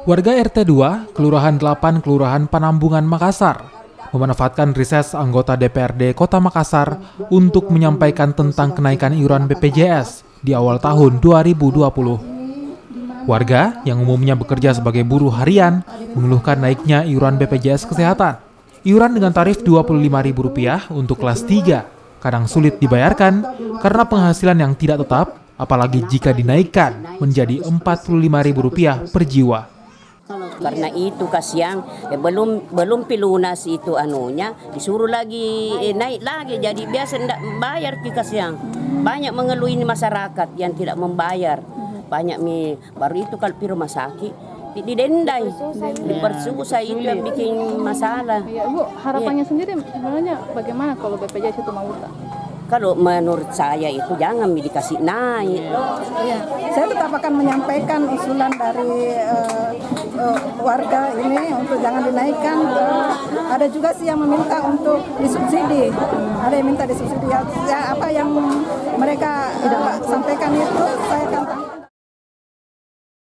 Warga RT 2, Kelurahan 8, Kelurahan Panambungan, Makassar, memanfaatkan reses anggota DPRD Kota Makassar untuk menyampaikan tentang kenaikan iuran BPJS di awal tahun 2020. Warga yang umumnya bekerja sebagai buruh harian mengeluhkan naiknya iuran BPJS Kesehatan. Iuran dengan tarif Rp25.000 untuk kelas 3 kadang sulit dibayarkan karena penghasilan yang tidak tetap, apalagi jika dinaikkan menjadi Rp45.000 per jiwa. Karena itu kasihan belum pilunas itu anunya disuruh lagi naik lagi, jadi biasa tidak bayar kasihan. Banyak mengeluh ini masyarakat yang tidak membayar. Banyak baru itu kalau di rumah sakit didendai, dipersusah, itu yang bikin masalah. Ya, Bu, harapannya sendiri sebenarnya bagaimana kalau BPJS itu mau utang? Kalau menurut saya itu jangan dikasih naik. Ya, saya tetap akan menyampaikan usulan dari warga ini untuk jangan dinaikkan. Ada juga sih yang meminta untuk disubsidi. Ada yang minta disubsidi. Ya apa yang mereka sampaikan itu saya